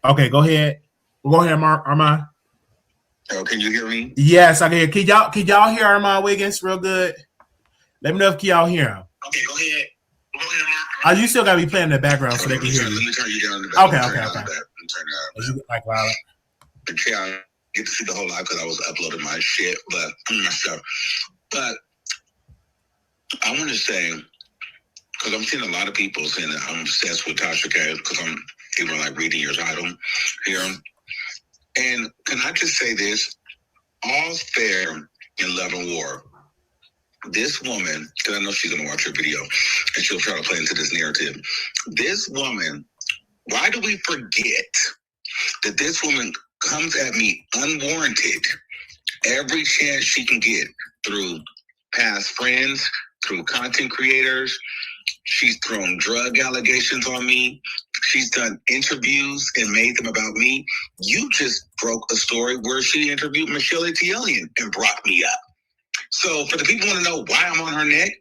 Okay, go ahead. Go ahead, Armon. Oh, can you hear me? Yes, I can hear. Can y'all hear Armon Wiggins real good? Let me know if y'all hear him. Okay, go ahead. Go ahead, Oh, you still gotta be playing in the background so they can hear you. Let me turn you down in the back. Okay. Turn it down. Like loud. Okay, I get to see the whole live because I was uploading my shit, but my stuff. But I want to say, because I'm seeing a lot of people saying that I'm obsessed with Tasha K, because I'm even like reading your title here. And can I just say this? All's fair in love and war. This woman, because I know she's going to watch your video and she'll try to play into this narrative. This woman, why do we forget that this woman comes at me unwarranted every chance she can get through past friends, through content creators? She's thrown drug allegations on me. She's done interviews and made them about me. You just broke a story where she interviewed Michelle Etielian and brought me up. So for the people who want to know why I'm on her neck,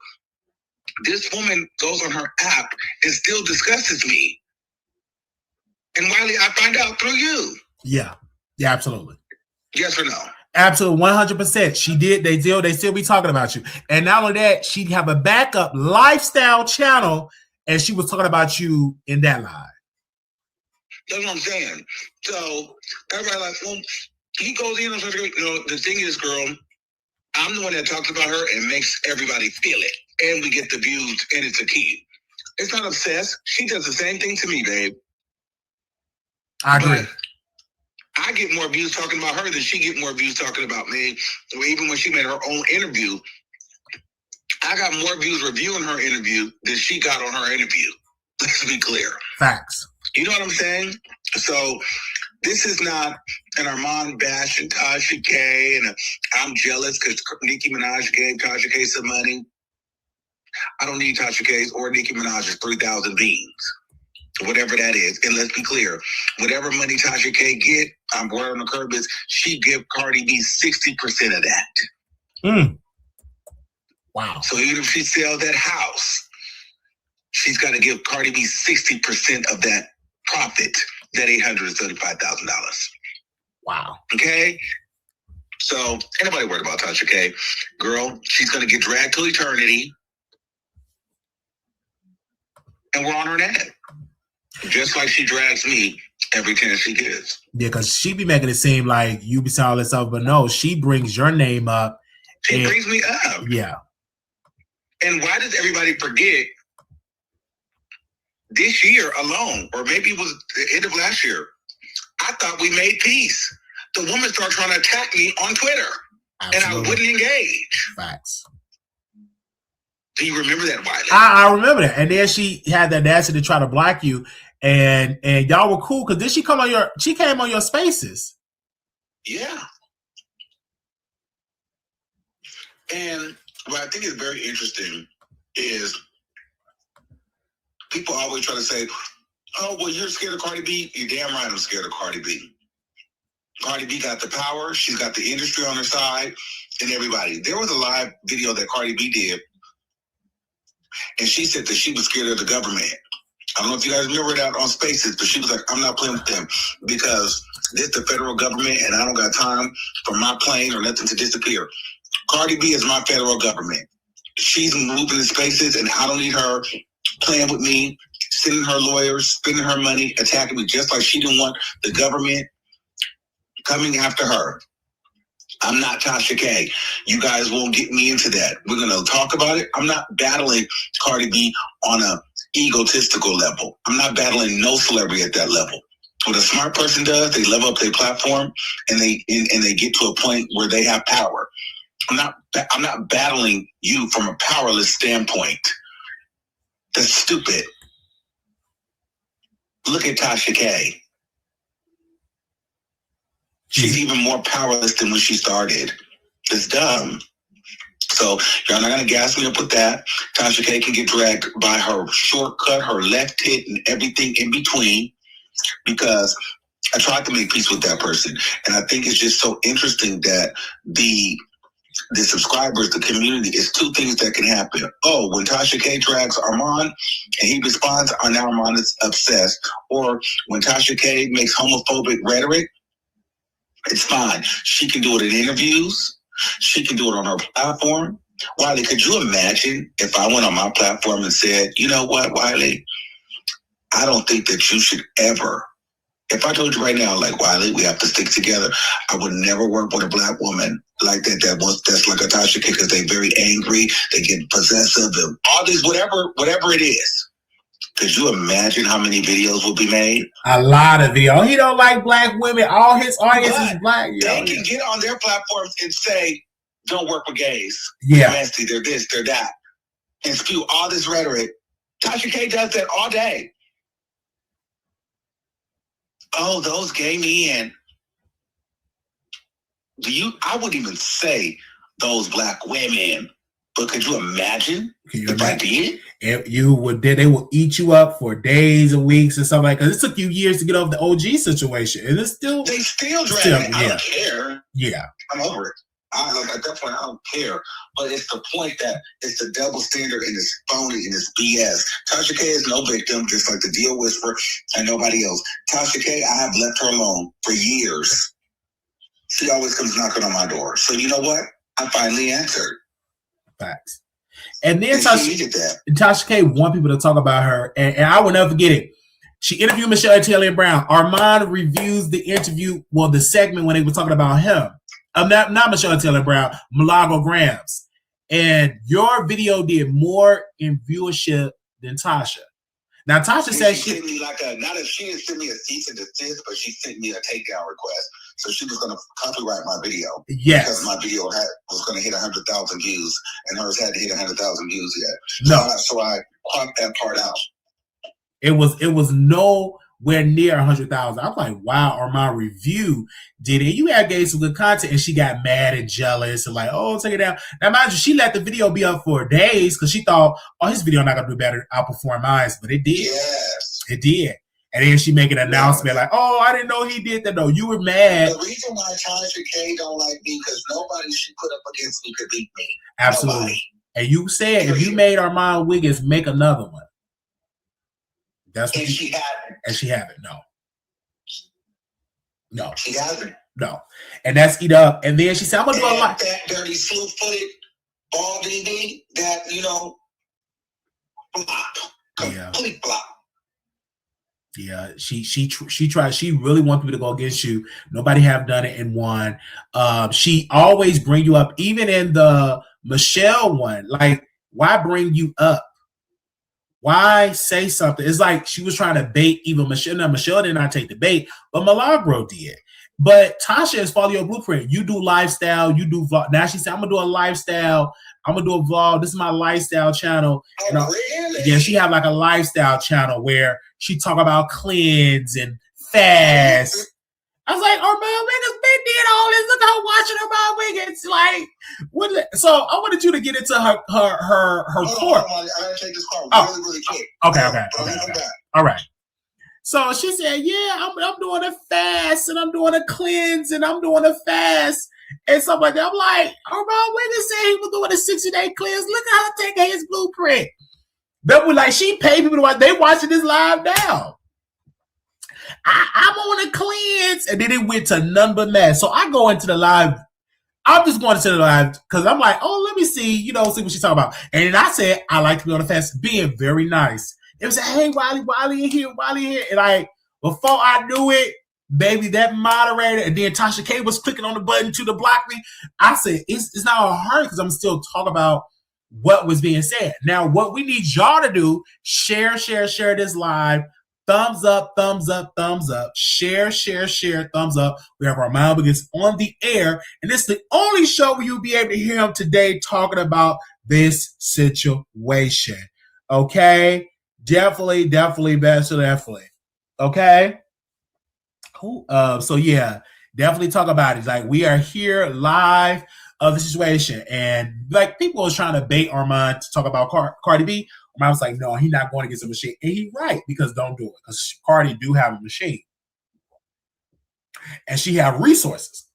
this woman goes on her app and still discusses me. And Wiley, I find out through you. Yeah, absolutely. Yes or no? Absolutely, 100%. She did. They still be talking about you. And not only that, she'd have a backup lifestyle channel, and she was talking about you in that live. That's what I'm saying. So everybody like, well, he goes in and says, the thing is, girl, I'm the one that talks about her and makes everybody feel it. And we get the views, and it's a key. It's not obsessed. She does the same thing to me, babe. I agree. But I get more views talking about her than she get more views talking about me. So even when she made her own interview, I got more views reviewing her interview than she got on her interview. Let's be clear. Facts. You know what I'm saying? So this is not an Armon bash and Tasha K, and I'm jealous because Nicki Minaj gave Tasha K some money. I don't need Tasha K's or Nicki Minaj's 3,000 beans, whatever that is. And let's be clear, whatever money Tasha K get, I'm word on the curb is she give Cardi B 60% of that. Wow. So even if she sells that house, she's got to give Cardi B 60% of that profit, that $835,000. Wow. Okay? So, anybody worried about Tasha K? Girl, she's going to get dragged to eternity. And we're on her neck. Just like she drags me every chance she gets. Yeah, because she be making it seem like you be saying all this stuff, but no, she brings your name up. She brings me up. Yeah. And why does everybody forget this year alone, or maybe it was the end of last year, I thought we made peace. The woman started trying to attack me on Twitter. Absolutely. And I wouldn't engage. Facts. Do you remember that, Wiley? I remember that. And then she had that audacity to try to block you, and y'all were cool because then she came on your spaces. Yeah. And what I think is very interesting is people always try to say, oh, well, you're scared of Cardi B? You're damn right I'm scared of Cardi B. Cardi B got the power. She's got the industry on her side and everybody. There was a live video that Cardi B did, and she said that she was scared of the government. I don't know if you guys remember that on Spaces, but she was like, I'm not playing with them because this is the federal government and I don't got time for my plane or nothing to disappear. Cardi B is my federal government. She's moving in spaces and I don't need her playing with me, sending her lawyers, spending her money, attacking me, just like she didn't want the government coming after her. I'm not Tasha K. You guys won't get me into that. We're going to talk about it. I'm not battling Cardi B on a egotistical level. I'm not battling no celebrity at that level. What a smart person does, they level up their platform and they get to a point where they have power. I'm not battling you from a powerless standpoint. That's stupid. Look at Tasha K. She's even more powerless than when she started. It's dumb. So y'all not gonna gas me up with that. Tasha K can get dragged by her shortcut, her left hit, and everything in between, because I tried to make peace with that person. And I think it's just so interesting that the the subscribers, the community, it's two things that can happen. Oh, when Tasha K drags Armon and he responds, now Armon is obsessed. Or when Tasha K makes homophobic rhetoric, it's fine. She can do it in interviews. She can do it on her platform. Wiley, could you imagine if I went on my platform and said, you know what, Wiley, I don't think that you should ever. If I told you right now, like, Wiley, we have to stick together, I would never work with a Black woman like that. That's like a Tasha K, because they're very angry, they get possessive, and all this, whatever it is. Could you imagine how many videos will be made? A lot of videos. He don't like Black women. All his audience is Black. They can get on their platforms and say, don't work with gays. Yeah. They're nasty, they're this, they're that. And spew all this rhetoric. Tasha K does that all day. Oh, those gay men. I wouldn't even say those Black women, but could you imagine if I did? If you would, they will eat you up for days and weeks and stuff like that. Because it took you years to get over the OG situation. And it's still. They still drag it. I don't care. Yeah. I'm over it. At that point, I don't care. But it's the point that it's the double standard and it's phony and it's BS. Tasha K is no victim, just like the Deal Whisperer and nobody else. Tasha K, I have left her alone for years. She always comes knocking on my door. So you know what? I finally answered. Facts. And then Tasha K want people to talk about her, and I will never forget it. She interviewed Michelle Taylor Brown. Armon reviews the interview, the segment when they were talking about him. Not Michelle Taylor Brown, Milagro Grams. And your video did more in viewership than Tasha. Now, Tasha said she sent me not that she didn't send me a cease and desist, but she sent me a takedown request. So she was going to copyright my video. Yes. Because my video was going to hit 100,000 views, and hers hadn't hit 100,000 views yet. No. So I cropped that part out. It was nowhere near 100,000. I'm like, wow, Armon review did it. You had gave some good content, and she got mad and jealous and like, oh, take it down. Now, mind you, she let the video be up for days because she thought, oh, his video not going to do better, outperform mine. But it did. Yes. It did. And then she make an announcement like, oh, I didn't know he did that. No, you were mad. The reason why Tasha K don't like me because nobody she put up against me could beat me. Absolutely. Nobody. And you said if you made Armon Wiggins make another one. That's what she haven't. And she haven't. No. She hasn't. No. And that's eat up. And then she said, I'm gonna do a lot. That dirty slew-footed ball DD that, flop. Complete flop. Yeah, she tried. She really wants people to go against you. Nobody have done it and won. She always bring you up, even in the Michelle one. Like, why bring you up? Why say something? It's like she was trying to bait even Michelle. Now, Michelle did not take the bait, but Milagro did. But Tasha is follow your blueprint. You do lifestyle. You do vlog. Now she said, I'm gonna do a lifestyle. I'm gonna do a vlog. This is my lifestyle channel. Oh, really? Yeah, she have like a lifestyle channel where she talk about cleanse and fast. I was like, Armon Wiggins, they did all this. Look how watching Armon Wiggins. Like, what? So I wanted you to get into her court. I gotta take this call really quick. Okay. All right. So she said, yeah, I'm doing a fast and I'm doing a cleanse and I'm doing a fast and stuff like that. I'm like, Armon Wiggins said he was doing a 60-day cleanse. Look how I take his blueprint. That was like, she paid people to watch. They watching this live now. I'm on a cleanse. And then it went to none but mess. So I go into the live. I'm just going into the live because I'm like, oh, let me see, see what she's talking about. And then I said, I like to be on the fast, being very nice. It was like, hey, Wiley in here. And before I knew it, baby, that moderator, and then Tasha K was clicking on the button to block me. I said, it's not hard because I'm still talking about what was being said. Now, what we need y'all to do, share this live. Thumbs up, share, thumbs up. We have Armon Wiggins on the air, and this is the only show where you'll be able to hear him today talking about this situation. Okay? Definitely. Okay? Cool. So yeah, definitely talk about it. Like, we are here live of the situation, and like people was trying to bait Armon to talk about Cardi B. I was like, no, he's not going against a machine. And he's right, because don't do it. Because Cardi do have a machine. And she have resources.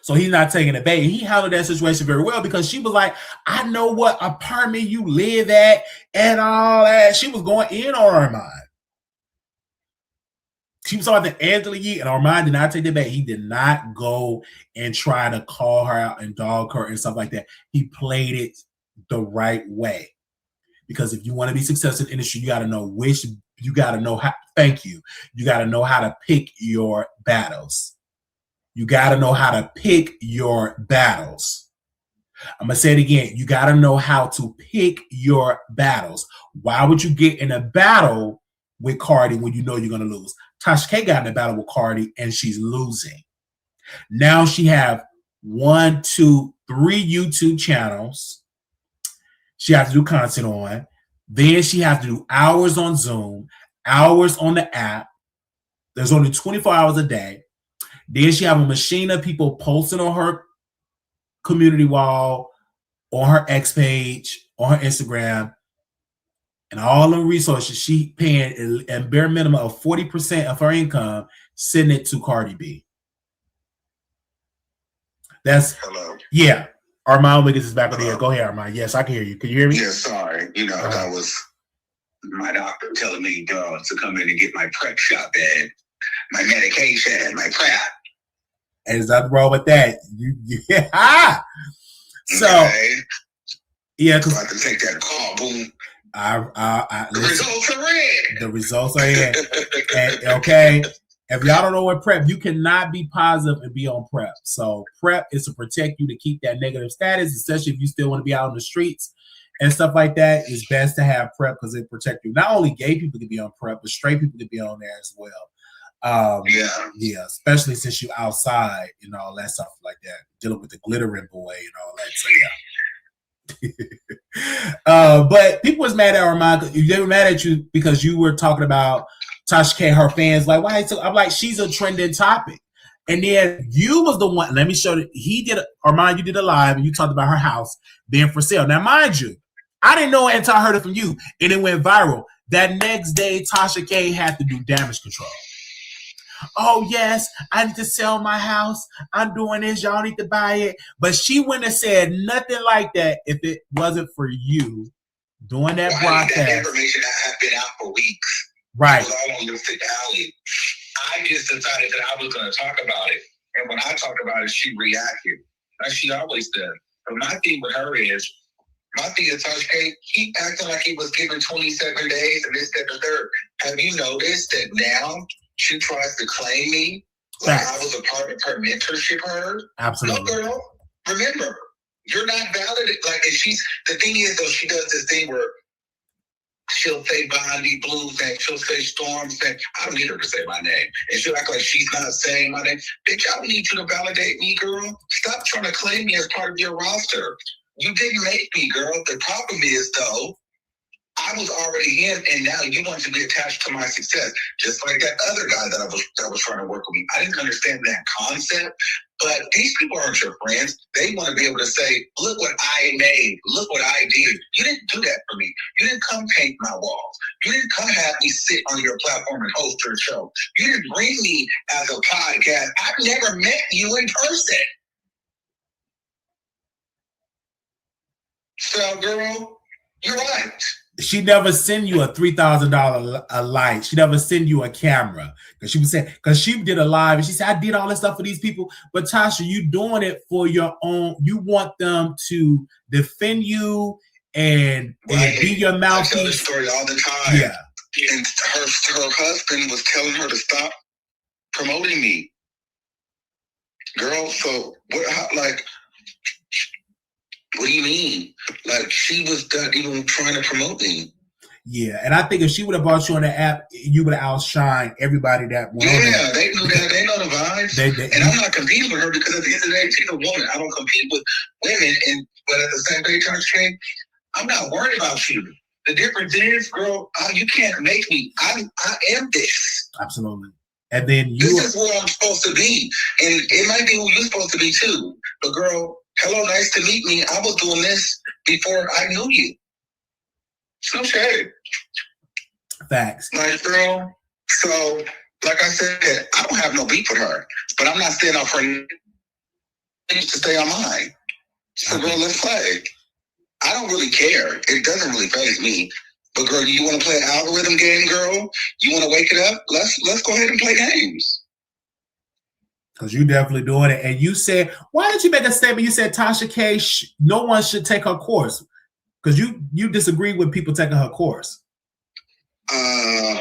So he's not taking the bait. He handled that situation very well because she was like, I know what apartment you live at and all that. She was going in on Armon. She was talking to Angela Yee, and Armon did not take the bait. He did not go and try to call her out and dog her and stuff like that. He played it the right way. Because if you want to be successful in the industry, you got to know how. Thank you. You got to know how to pick your battles. You got to know how to pick your battles. I'm going to say it again. You got to know how to pick your battles. Why would you get in a battle with Cardi when you know you're going to lose? Tasha K got in a battle with Cardi and she's losing. Now she have 1, 2, 3 YouTube channels. She has to do content on. Then she has to do hours on Zoom, hours on the app. There's only 24 hours a day. Then she have a machine of people posting on her community wall, on her X page, on her Instagram, and all the resources. She paying a bare minimum of 40% of her income, sending it to Cardi B. That's hello. Yeah. Armon Wiggins is back on the air. Go ahead, Armon. Yes, I can hear you. Can you hear me? Yeah, sorry. That was my doctor telling me to come in and get my prep shot in, my medication, my prep. And there's nothing wrong with that. So, okay. Yeah, so I have to take that call. Boom. The results are in. The results are in. And, okay. If y'all don't know what prep, you cannot be positive and be on prep. So prep is to protect you to keep that negative status, especially if you still want to be out on the streets and stuff like that. It's best to have prep because it protects you. Not only gay people can be on prep, but straight people can be on there as well. Yeah, especially since you're outside and all that stuff like that, dealing with the glittering boy and all that. So yeah. But people was mad at Armon. They were mad at you because you were talking about Tasha K, her fans, like, why? I'm like, she's a trending topic. And then you was the one, let me show you, Armon, you did a live and you talked about her house being for sale. Now, mind you, I didn't know it until I heard it from you and it went viral. That next day, Tasha K had to do damage control. Oh, yes, I need to sell my house. I'm doing this. Y'all need to buy it. But she wouldn't have said nothing like that if it wasn't for you doing that broadcast. That information had been out for weeks. Right. It was all on Lipstick Alley. I just decided that I was going to talk about it. And when I talked about it, she reacted. Like she always does. But my thing with her is, my thing is, Tasha K, keep acting like he was given 27 days and this, that, and the third. Have you noticed that now she tries to claim me like I was a part of her mentorship? Absolutely. No, girl. Remember, you're not valid. Like, and the thing is, though, she does this thing where she'll say Bondi Blues and she'll say Storms and I don't need her to say my name. And she'll act like she's not saying my name. Bitch, I don't need you to validate me, girl. Stop trying to claim me as part of your roster. You didn't make me, girl. The problem is, though, I was already him, and now you want to be attached to my success, just like that other guy that was trying to work with me. I didn't understand that concept, but these people aren't your friends. They want to be able to say, look what I made, look what I did. You didn't do that for me. You didn't come paint my walls. You didn't come have me sit on your platform and host your show. You didn't bring me as a podcast. I've never met you in person. So, girl, you're right. She never send you a $3,000 a light. She never send you a camera because she was saying, because she did a live and she said, I did all this stuff for these people. But Tasha, you doing it for your own. You want them to defend you and be your mouthpiece. I tell this story all the time. Yeah. And her husband was telling her to stop promoting me. Girl, so what do you mean? Like, she was not even trying to promote me. Yeah, and I think if she would have brought you on the app, you would have outshined everybody that went on there. They knew that. They know the vibes. And I'm not competing with her because at the end of the day, she's a woman. I don't compete with women. But at the same time, Tasha K, I'm not worried about you. The difference is, girl, you can't make me. I am this. Absolutely. And then this is where I'm supposed to be. And it might be who you're supposed to be too. But girl, hello, nice to meet me. I was doing this before I knew you. It's no shade. Facts. Like, girl, so, like I said, I don't have no beef with her. But I'm not staying off her. I used to stay on mine. So, girl, let's play. I don't really care. It doesn't really faze me. But, girl, you want to play an algorithm game, girl? You want to wake it up? Let's go ahead and play games. Because you definitely doing it. And you said, why did you make a statement? You said Tasha K, no one should take her course. Because you disagree with people taking her course. I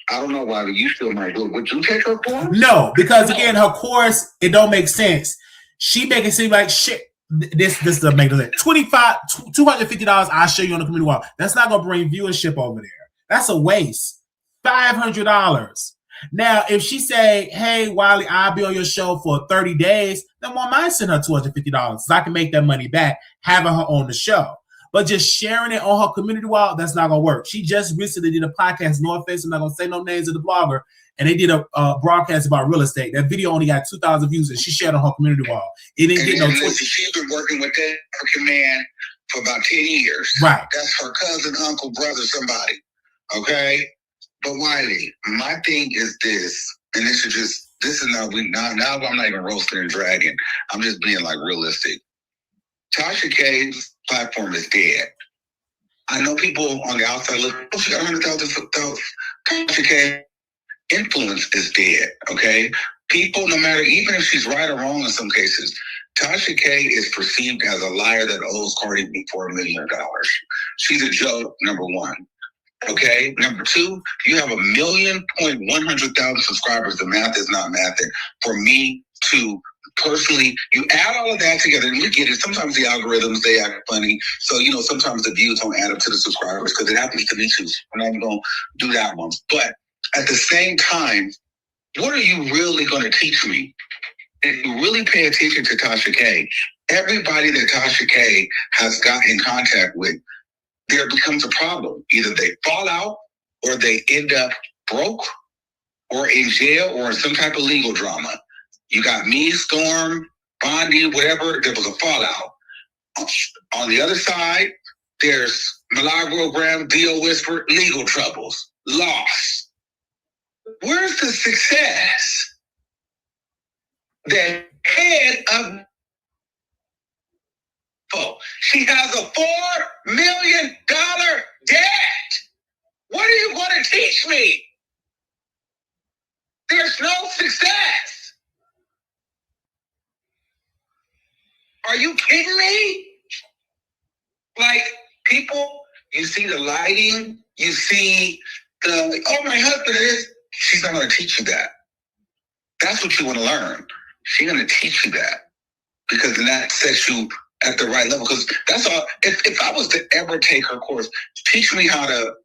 don't know why you still might do it. Would you take her course? No, because again, her course, it don't make sense. She make it seem like shit. This doesn't make sense. $250, I'll show you on the community wall. That's not gonna bring viewership over there. That's a waste. $500. Now, if she say, hey, Wiley, I'll be on your show for 30 days, then why might send her $250 so I can make that money back having her on the show. But just sharing it on her community wall, that's not going to work. She just recently did a podcast, North Face, I'm not going to say no names of the blogger, and they did a broadcast about real estate. That video only got 2,000 views, and she shared on her community wall. It didn't get no 20. She's been working with that African man for about 10 years. Right. That's her cousin, uncle, brother, somebody. Okay? But Wiley, my thing is this, and this is now I'm not even roasting and dragging. I'm just being like realistic. Tasha K's platform is dead. I know people on the outside look, oh, she got 100,000. Tasha K influence is dead, okay? People, no matter, even if she's right or wrong in some cases, Tasha K is perceived as a liar that owes Cardi B $4 million. She's a joke, number one. Okay. Number two, you have 1,100,000 subscribers. The math is not mathing. For me to personally, you add all of that together, and we get it. Sometimes the algorithms, they act funny. So, sometimes the views don't add up to the subscribers because it happens to me too. I'm not even going to do that one. But at the same time, what are you really going to teach me? If you really pay attention to Tasha K, everybody that Tasha K has got in contact with, there becomes a problem. Either they fall out or they end up broke or in jail or in some type of legal drama. You got me, Storm, Bondi, whatever, there was a fallout. On the other side, there's Milagro Graham, Dio Whisper, legal troubles, loss. Where's the success? The head of she has a $4 million debt. What are you going to teach me? There's no success. Are you kidding me? Like, people, you see the lighting, you see my husband is, she's not going to teach you that. That's what you want to learn. She's going to teach you that. Because then that sets you at the right level, because that's all. If I was to ever take her course, teach me how to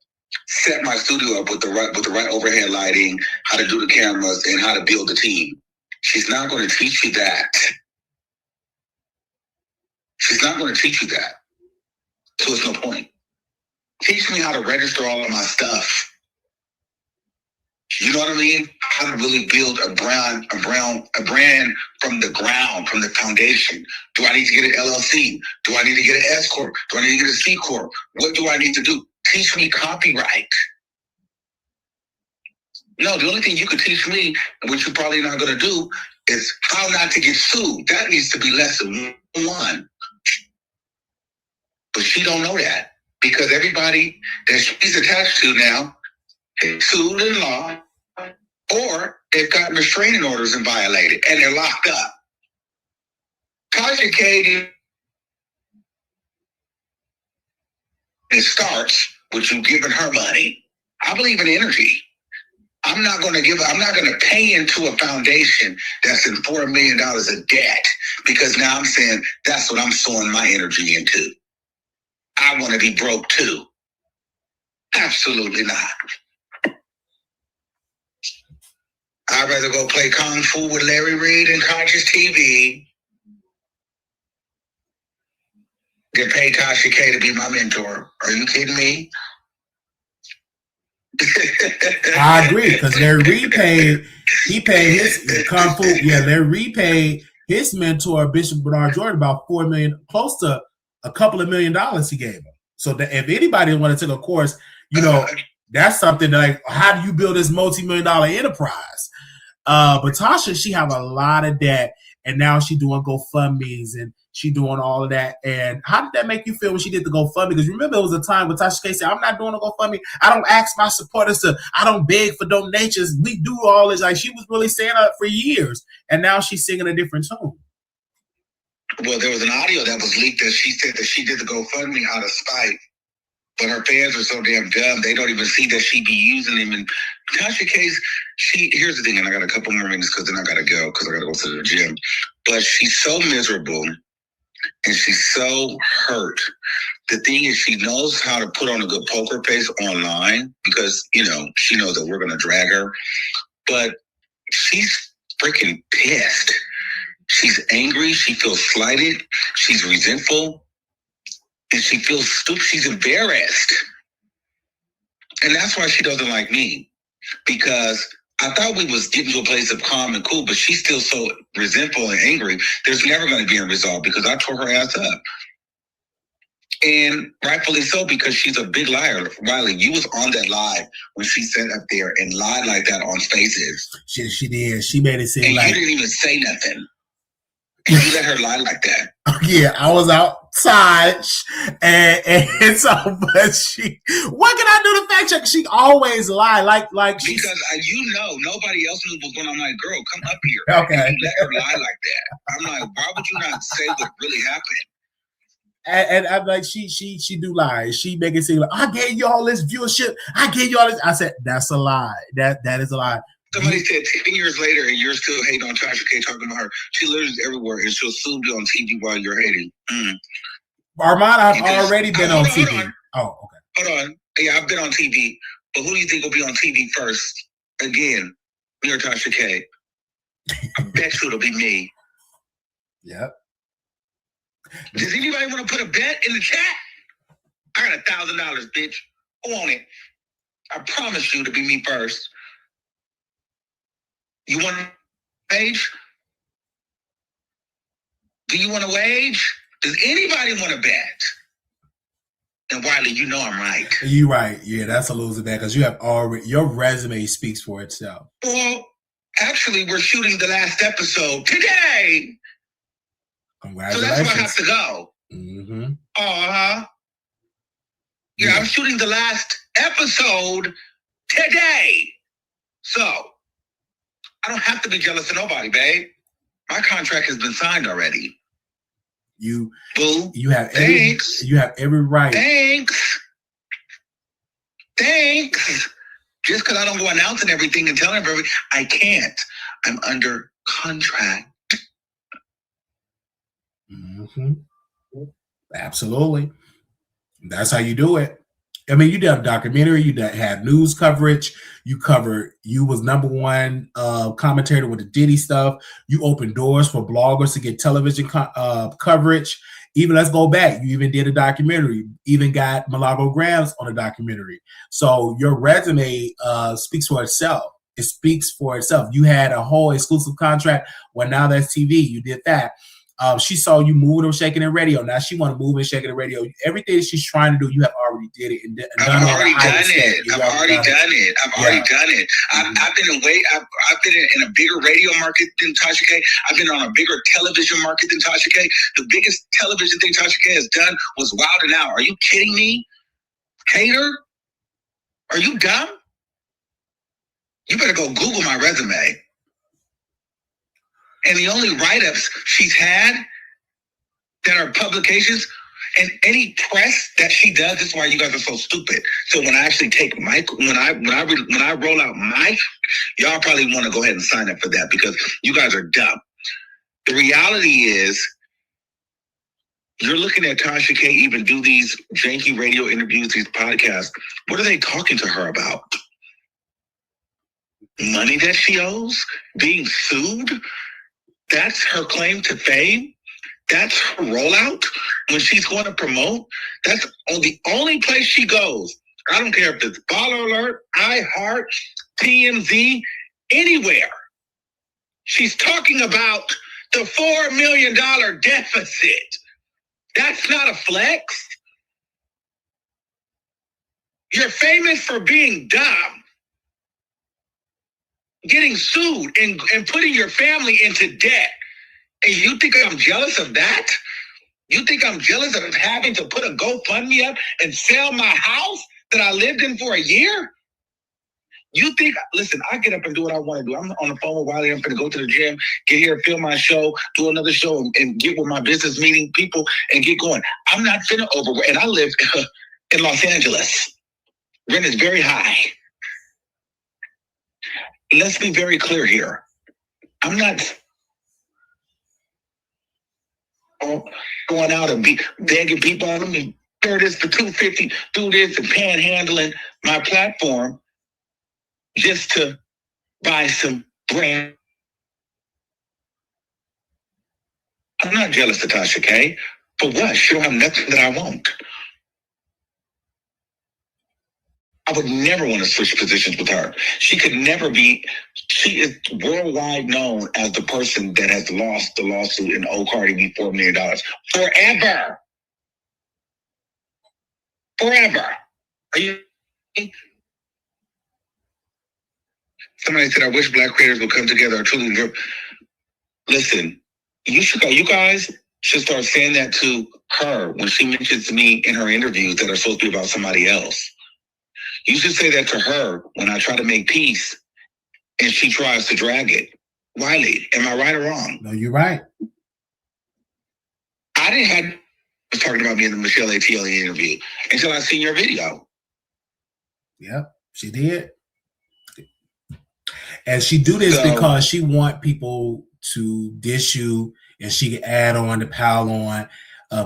set my studio up with the right overhead lighting, how to do the cameras, and how to build the team. She's not going to teach you that. She's not going to teach you that. So it's no point. Teach me how to register all of my stuff. You know what I mean? How to really build a brand from the ground, from the foundation. Do I need to get an LLC? Do I need to get an S Corp? Do I need to get a C Corp? What do I need to do? Teach me copyright. No, the only thing you could teach me, which you're probably not going to do, is how not to get sued. That needs to be lesson one. But she don't know that, because everybody that she's attached to now is sued in law, or they've gotten restraining orders and violated, and they're locked up. Tasha K, it starts with you giving her money. I believe in energy. I'm not going to pay into a foundation that's in $4 million of debt, because now I'm saying that's what I'm sowing my energy into. I want to be broke too. Absolutely not. I'd rather go play Kung Fu with Larry Reid and Conscious TV than pay Tasha K to be my mentor. Are you kidding me? I agree, because Larry Reid paid his Kung Fu. Yeah, Larry Reid paid his mentor, Bishop Bernard Jordan, about $4 million, close to a couple of $1 million he gave him. So that if anybody want to take a course, that's something like, how do you build this multi-million-dollar enterprise? But Tasha, she have a lot of debt. and now she doing GoFundMe's and she doing all of that. And how did that make you feel when she did the GoFundMe? Because remember, it was a time when Tasha K said, "I'm not doing a GoFundMe. I don't ask my supporters to. I don't beg for donations. We do all this." Like, she was really saying that for years, and now she's singing a different tune. Well, there was an audio that was leaked that she said that she did the GoFundMe out of spite. But her fans are so damn dumb, they don't even see that she be using them. And Tasha K's, here's the thing, and I got a couple more minutes because then I got to go because I got to go to the gym. But she's so miserable and she's so hurt. The thing is, she knows how to put on a good poker face online because, you know, she knows that we're going to drag her. But she's freaking pissed. She's angry. She feels slighted. She's resentful. And she feels stupid. She's embarrassed. And that's why she doesn't like me. Because I thought we was getting to a place of calm and cool, but she's still so resentful and angry. There's never going to be a resolve because I tore her ass up. And rightfully so, because she's a big liar. Riley, you was on that live when she sat up there and lied like that on Spaces. She did. She made it seem and like... you didn't even say nothing. And you let her lie like that. Yeah, I was outside, and so, but she, what can I do to fact check? She always lie, like because you know, nobody else knew what was going on. I'm like, girl, come up here. Okay. And you let her lie like that. I'm like, why would you not say what really happened? And I'm like, she do lie. She make it seem like, I gave you all this viewership. I gave you all this. I said, that's a lie. That is a lie. Somebody said 10 years later, and you're still hating on Tasha K, talking about her. She lives everywhere, and she'll soon be on TV while you're hating. Armon, I've already been on TV. Oh, okay. Hold on. Yeah, I've been on TV. But who do you think will be on TV first? Again, me or Tasha K? I bet you it'll be me. Yep. Does anybody want to put a bet in the chat? I got $1,000, bitch. Who on it? I promise you to be me first. You want a wage? Do you want a wage? Does anybody want to bet? And Wiley, you know I'm right. You right. Yeah, that's a loser bet because you have already, your resume speaks for itself. Well, actually, we're shooting the last episode today. Congratulations. So that's where I have to go. Mm-hmm. Uh-huh. Yeah, I'm shooting the last episode today. So I don't have to be jealous of nobody, babe. My contract has been signed already. You have every right. Thanks. Just because I don't go announcing everything and telling everybody, I can't. I'm under contract. Mm-hmm. Absolutely. That's how you do it. I mean, you did a documentary, you had news coverage, you was #1 commentator with the Diddy stuff. You opened doors for bloggers to get television coverage. Even let's go back. You even did a documentary, even got Milagro Grams on a documentary. So your resume speaks for itself. It speaks for itself. You had a whole exclusive contract. Well, now that's TV. You did that. She saw you moving and shaking in radio. Now she want to move and shaking in radio. Everything that she's trying to do, you have already did it. I've already done it. I've been in a bigger radio market than Tasha K. I've been on a bigger television market than Tasha K. The biggest television thing Tasha K has done was Wild 'N Out. Are you kidding me? Hater? Are you dumb? You better go Google my resume. And the only write-ups she's had that are publications and any press that she does, this is why you guys are so stupid. So when I actually take my, when I roll out my, y'all probably want to go ahead and sign up for that because you guys are dumb. The reality is, you're looking at Tasha K even do these janky radio interviews, these podcasts. What are they talking to her about? Money that she owes? Being sued? That's her claim to fame. That's her rollout when she's going to promote. That's the only place she goes. I don't care if it's Baller Alert, iHeart, TMZ, anywhere. She's talking about the $4 million deficit. That's not a flex. You're famous for being dumb, getting sued and putting your family into debt. And you think I'm jealous of that? You think I'm jealous of having to put a GoFundMe up and sell my house that I lived in for a year? You think, listen, I get up and do what I want to do. I'm on the phone with Wiley. I'm going to go to the gym, get here, film my show, do another show, and get with my business meeting people and get going. I'm not finna overwork. And I live in Los Angeles. Rent is very high. Let's be very clear here. I'm not going out and begging people on me, share this for $250, do this, and panhandling my platform just to buy some brand. I'm not jealous of Tasha K. For what? She don't have nothing that I want. I would never want to switch positions with her. She could never be. She is worldwide known as the person that has lost the lawsuit in old Cardi B $4 million. Forever. Forever. Are you? Somebody said, I wish Black creators would come together or truly group. Listen, you guys should start saying that to her when she mentions me in her interviews that are supposed to be about somebody else. You should say that to her when I try to make peace and she tries to drag it. Wiley, am I right or wrong? No, you're right. I didn't have was talking about me in the Michelle ATL interview until I seen your video. Yep, she did. And she do this because she want people to dish you and she can add on to pile on.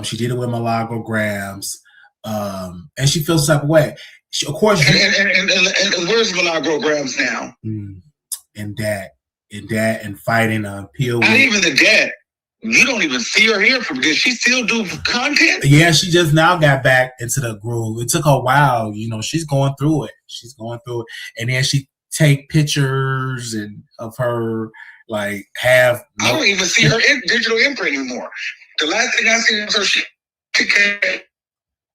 She did it with Milagro-grams. And she feels the type of way. She, of course, and where's Milagro-grams now? In that, and fighting appeal. Not even the debt. You don't even see her here from. Did she still do content? Yeah, she just now got back into the groove. It took her a while. You know, she's going through it. And then she take pictures and of her like have. I don't even see her digital imprint anymore. The last thing I see was her she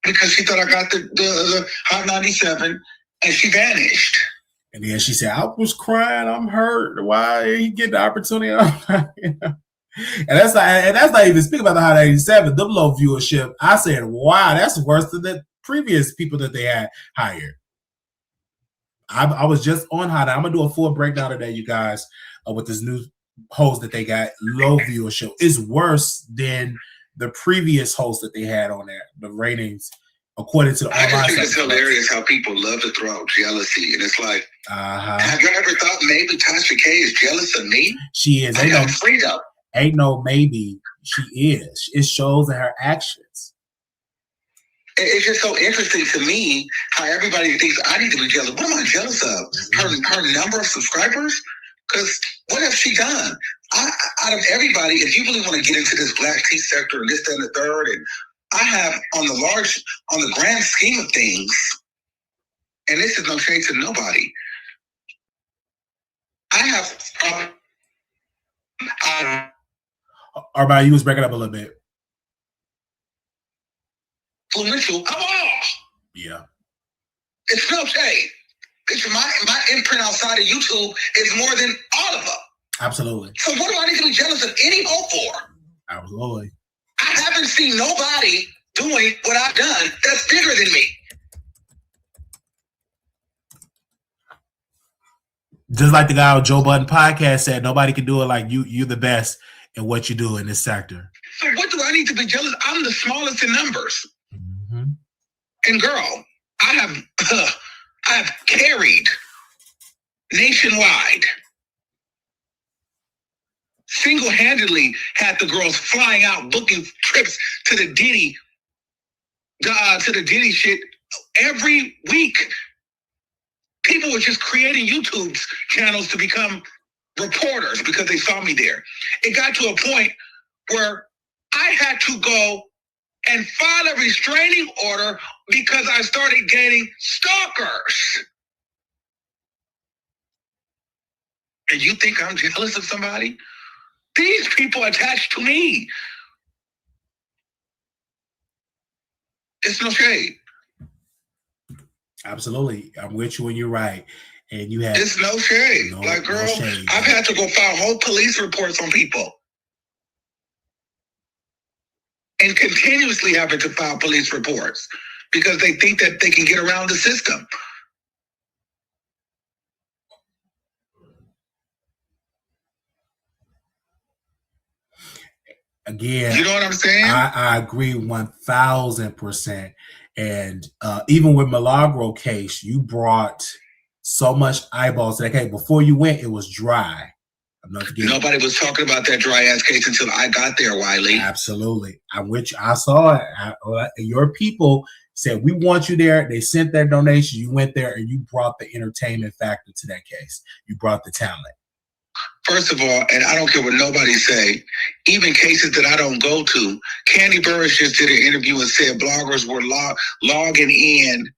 because she thought I got the Hot 97 and she vanished. And then she said, I was crying, I'm hurt. Why he get the opportunity? And that's not even speaking about the Hot 87, the low viewership. I said, wow, that's worse than the previous people that they had hired. I was just on Hot. I'm gonna do a full breakdown of that, you guys, with this new host that they got. Low viewership is worse than the previous host that they had on there. The ratings, according to the online. I just think it's hilarious how people love to throw out jealousy, and it's like, have you ever thought maybe Tasha K is jealous of me? She is. Ain't no maybe. She is. It shows in her actions. It's just so interesting to me how everybody thinks I need to be jealous. What am I jealous of? Her number of subscribers? Because what has she done? Out of everybody, if you really want to get into this Black tea sector and this, that, and the third, and I have on the grand scheme of things, and this is no shade to nobody, I have. Armon, you was breaking up a little bit. Influential. Yeah. It's no shade. Because my imprint outside of YouTube is more than all of them. Absolutely. So what do I need to be jealous of any hope for? Absolutely. I haven't seen nobody doing what I've done that's bigger than me. Just like the guy on Joe Budden podcast said, nobody can do it like you. You're the best in what you do in this sector. So what do I need to be jealous? I'm the smallest in numbers. Mm-hmm. And girl, I have carried nationwide. Single-handedly had the girls flying out, booking trips to the Diddy shit every week. People were just creating YouTube channels to become reporters because they saw me there. It got to a point where I had to go and file a restraining order because I started getting stalkers. And you think I'm jealous of somebody? These people attached to me. It's no shade. Absolutely. I'm with you when you're right. And you have it's no shade. Like, girl, no shade. I've had to go file whole police reports on people. and continuously having to file police reports because they think that they can get around the system. Again, you know what I'm saying? I agree 1,000%. And even with Milagro case, you brought so much eyeballs to that case. Before you went, it was dry. Nobody was talking about that dry ass case until I got there, Wiley. Absolutely. I saw it. Your people said, we want you there. They sent their donation. You went there and you brought the entertainment factor to that case. You brought the talent. First of all, and I don't care what nobody say, even cases that I don't go to, Candy Burris just did an interview and said bloggers were logging in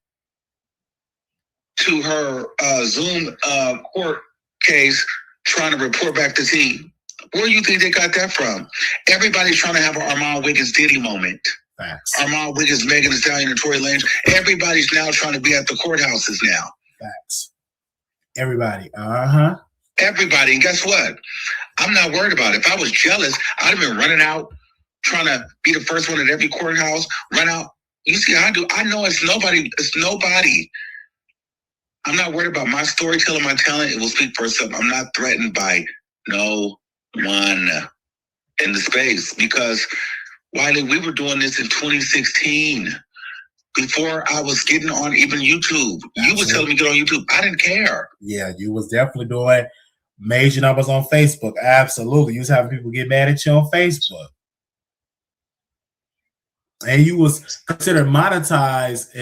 to her Zoom court case trying to report back to T. Where do you think they got that from? Everybody's trying to have an Armon Wiggins Diddy moment. Facts. Armon Wiggins, Megan Thee Stallion, and Tory Lanez. Everybody's now trying to be at the courthouses now. Facts. Everybody. Everybody. And guess what? I'm not worried about it. If I was jealous, I'd have been running out, trying to be the first one at every courthouse, run out. You see how I do? I know it's nobody. It's nobody. I'm not worried about my storytelling, my talent. It will speak for itself. I'm not threatened by no one in the space because, Wiley, we were doing this in 2016 before I was getting on even YouTube. Absolutely. You was telling me to get on YouTube. I didn't care. Yeah, you was definitely doing major numbers on Facebook. Absolutely. You was having people get mad at you on Facebook. And you was considered monetized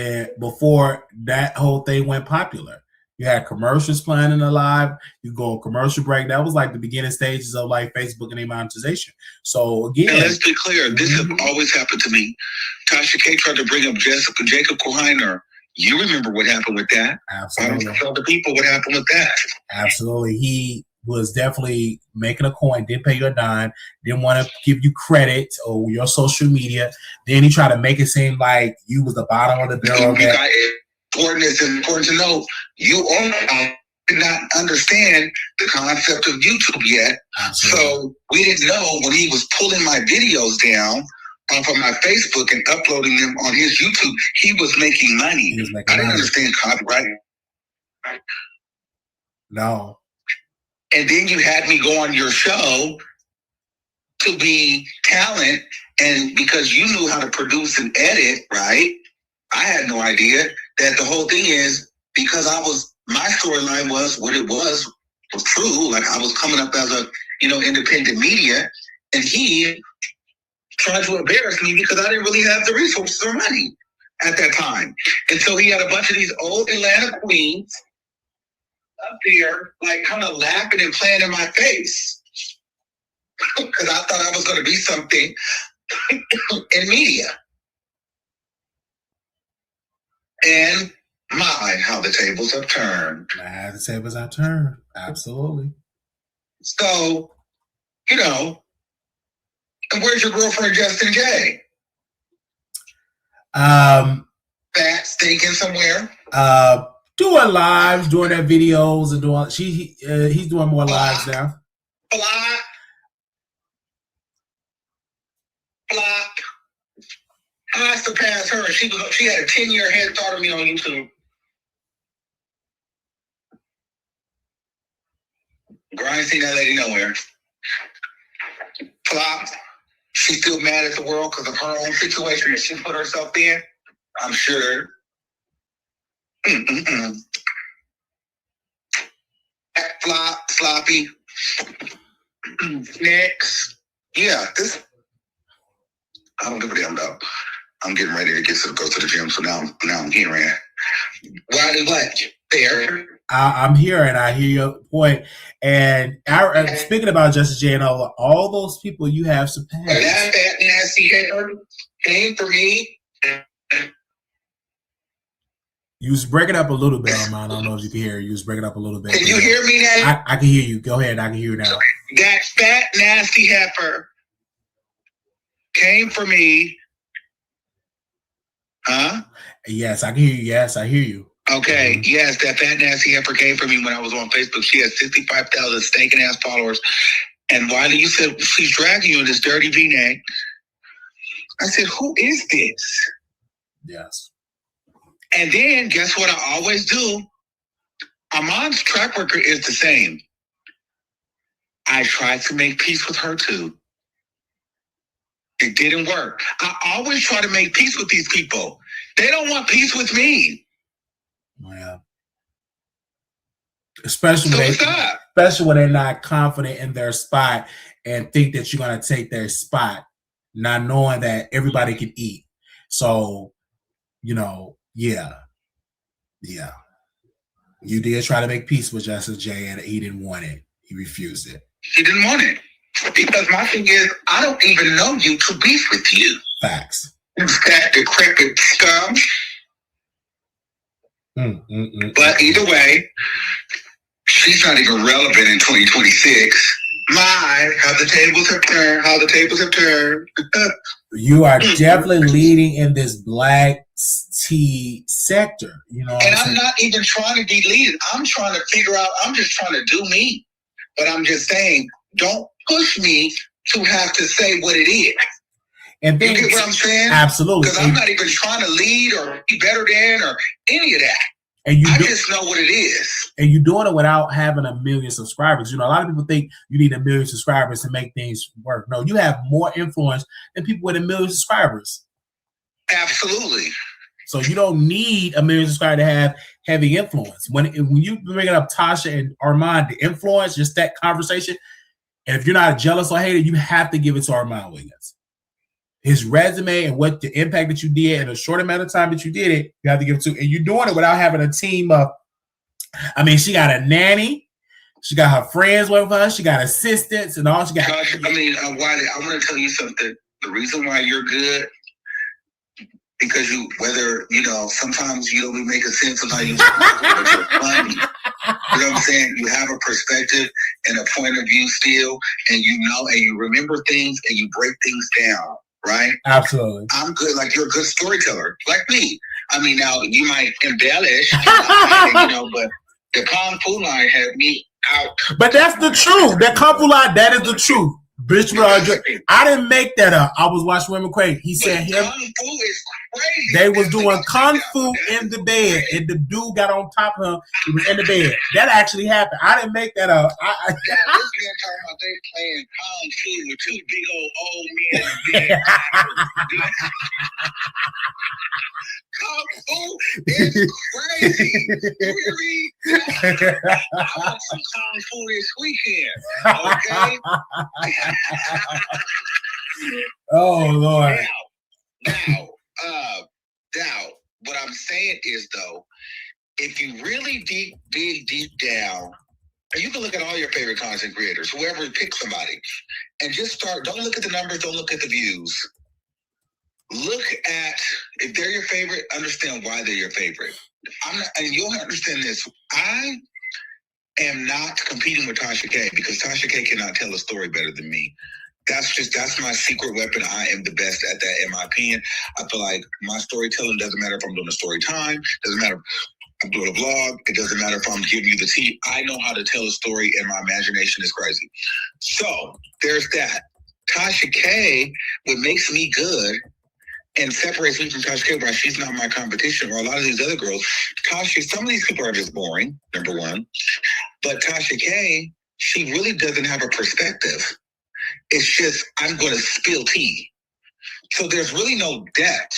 before that whole thing went popular. You had commercials playing in the live. You go a commercial break. That was like the beginning stages of like Facebook and their monetization. So again, and let's be clear. This has always happened to me. Tasha K tried to bring up Jacob Kohiner. You remember what happened with that? Absolutely. I don't tell the people what happened with that. Absolutely. He was definitely making a coin, didn't pay you a dime, didn't want to give you credit or your social media. Then he tried to make it seem like you was the bottom of the barrel. It's important to know you all did not understand the concept of YouTube yet. Absolutely. So we didn't know when he was pulling my videos down off of my Facebook and uploading them on his YouTube, he was making money. I didn't understand copyright. No. And then you had me go on your show to be talent, and because you knew how to produce and edit, right? I had no idea that the whole thing is because my storyline was what it was true. Like I was coming up as a, independent media, and he tried to embarrass me because I didn't really have the resources or money at that time. And so he had a bunch of these old Atlanta queens up there, like kind of laughing and playing in my face because I thought I was going to be something in media. And my, how the tables have turned. The tables have turned. Absolutely. So, and where's your girlfriend, Justin J? Fat, stinking somewhere? Doing lives, doing their videos, and doing. He's doing more lives now. Block. I surpassed her. She had a 10-year head start on me on YouTube. Girl, I ain't seen that lady nowhere. Flop. She's still mad at the world because of her own situation that she put herself in. I'm sure. Flop, sloppy. Next. Yeah, this. I don't give a damn though. I'm getting ready to go to the gym, so now I'm hearing. Why what? There. I'm here, and I hear your point. And speaking about Justice J and all those people you have surpassed. That fat nasty hair came for me. You was breaking up a little bit, Armon. I don't know if you can hear. You was breaking up a little bit. Can you hear me now? I can hear you. Go ahead. I can hear you now. That fat nasty heifer came for me. Huh? Yes, I can hear you. Yes, I hear you. Okay, yes, that fat nasty heifer came for me when I was on Facebook. She had 65,000 stinking ass followers. And Wiley, you said she's dragging you in this dirty V-neck. I said, who is this? Yes. And then guess what I always do? Armon's track record is the same. I tried to make peace with her too. It didn't work. I always try to make peace with these people. They don't want peace with me. Yeah. Especially when they're not confident in their spot and think that you're going to take their spot, not knowing that everybody can eat. So, yeah. You did try to make peace with Justice J, and he didn't want it. He refused it. He didn't want it. Because my thing is, I don't even know you to beef with you. Facts. That decrepit scum. But either way, she's not even relevant in 2026. How the tables have turned. You are definitely leading in this black tea sector, And I'm not even trying to be leading. I'm trying to figure out, I'm just trying to do me. But I'm just saying, don't push me to have to say what it is. And then, you get what I'm saying? Absolutely. Because I'm not even trying to lead or be better than or any of that. I just know what it is. And you're doing it without having 1 million subscribers. A lot of people think you need 1 million subscribers to make things work. No, you have more influence than people with 1 million subscribers. Absolutely. So you don't need 1 million subscribers to have heavy influence. When you bring up Tasha and Armon, the influence, just that conversation, and if you're not jealous or hater, you have to give it to Armon Wiggins. His resume and what the impact that you did in a short amount of time that you did it, you have to give it to. And you're doing it without having a team of, she got a nanny, she got her friends with her, she got assistants and all she got. Wiley, I want to tell you something. The reason why you're good, because sometimes you don't be making sense of how you but you're funny. You know what I'm saying? You have a perspective and a point of view still, and and you remember things and you break things down. Right? Absolutely. I'm good. Like, you're a good storyteller, like me. Now you might embellish, but the Kung Fu line had me out. But that's the truth. That Kung Fu line, that is the truth. Bitch, I didn't make that up. I was watching Will McQuaid. He said Kung Fu is crazy. They was doing Kung Fu in the bed, and the dude got on top of him. He was in the bed. That actually happened. I didn't make that up. This man talking about they playing Kung Fu with two big old men in the bed. Kung Fu is crazy. You hear me? I want some Kung Fu this weekend. Okay? Oh, Lord. Now, what I'm saying is, though, if you really dig deep down, and you can look at all your favorite content creators, whoever, pick somebody, and just start. Don't look at the numbers. Don't look at the views. Look at, if they're your favorite, understand why they're your favorite. And you'll understand this. I am not competing with Tasha K because Tasha K cannot tell a story better than me. That's my secret weapon. I am the best at that, in my opinion. I feel like my storytelling doesn't matter if I'm doing a story time, doesn't matter if I'm doing a vlog, it doesn't matter if I'm giving you the tea. I know how to tell a story, and my imagination is crazy. So there's that. Tasha K, what makes me good and separates me from Tasha K, why she's not my competition, or a lot of these other girls. Some of these people are just boring, number one. But Tasha K, she really doesn't have a perspective. It's just, I'm going to spill tea. So there's really no depth.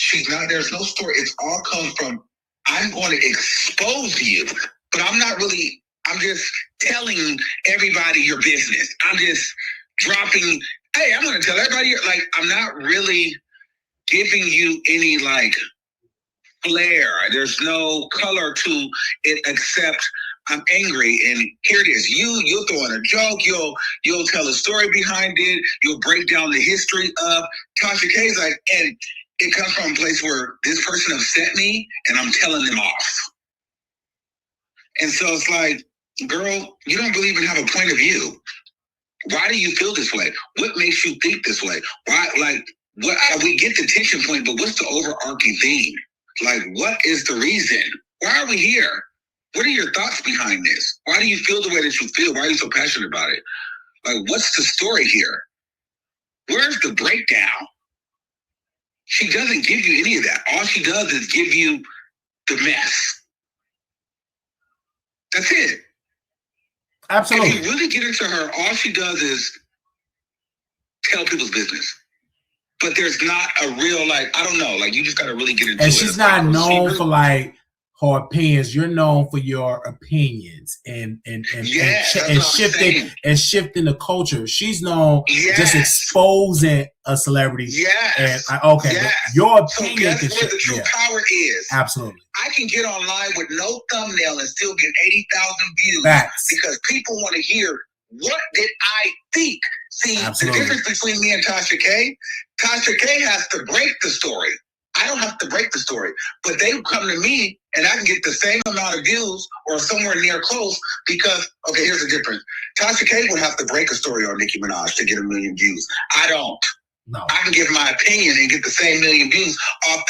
There's no story. It's all comes from, I'm going to expose you, but I'm just telling everybody your business. I'm just dropping, hey, I'm going to tell everybody, I'm not really giving you any, flair. There's no color to it except I'm angry, and here it is. You'll throw in a joke. You'll tell a story behind it. You'll break down the history of Tasha K's life, and it comes from a place where this person upset me, and I'm telling them off. And so it's like, girl, you don't really even have a point of view. Why do you feel this way? What makes you think this way? Why? We get the tension point, but what's the overarching theme? What is the reason? Why are we here? What are your thoughts behind this? Why do you feel the way that you feel? Why are you so passionate about it? What's the story here? Where's the breakdown? She doesn't give you any of that. All she does is give you the mess. That's it. Absolutely. If you really get into her, all she does is tell people's business. But there's not a real, like, I don't know, like, you just got to really get into it. And she's not known for, like, her opinions. You're known for your opinions and shifting the culture. She's known just exposing a celebrity. Yes. And your opinion. So guess where the true power is? Absolutely. I can get online with no thumbnail and still get 80,000 views. Facts. Because people want to hear, what did I think? See, Absolutely. The difference between me and Tasha K has to break the story. I don't have to break the story, but they come to me and I can get the same amount of views or somewhere near close because, okay, here's the difference. Tasha K would have to break a story on Nicki Minaj to get 1 million views. I don't. No. I can give my opinion and get the same 1 million views off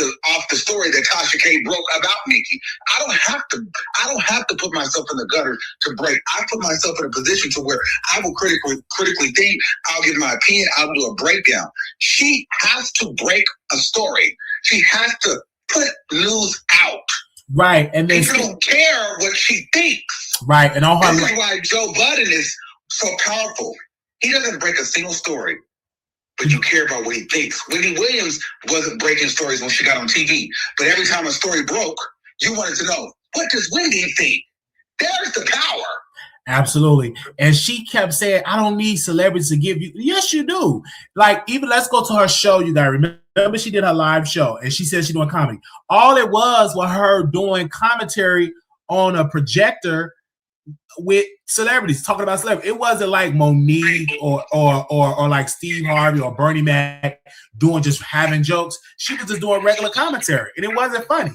the story that Tasha K broke about Nicki. I don't have to put myself in the gutter to break. I put myself in a position to where I will critically think. I'll give my opinion. I'll do a breakdown. She has to break a story. She has to put news out. Right. And then people don't care what she thinks. Right. And all her this is why Joe Budden is so powerful. He doesn't break a single story. But you care about what he thinks. Wendy Williams wasn't breaking stories when she got on TV. But every time a story broke, you wanted to know, what does Wendy think? There's the power. Absolutely. And she kept saying, I don't need celebrities to give you. Yes, you do. Like, even let's go to her show, you guys. Remember she did her live show and she said she's doing comedy. All it was her doing commentary on a projector with celebrities, talking about celebrities. It wasn't like Monique or like Steve Harvey or Bernie Mac doing just having jokes. She was just doing regular commentary, and it wasn't funny.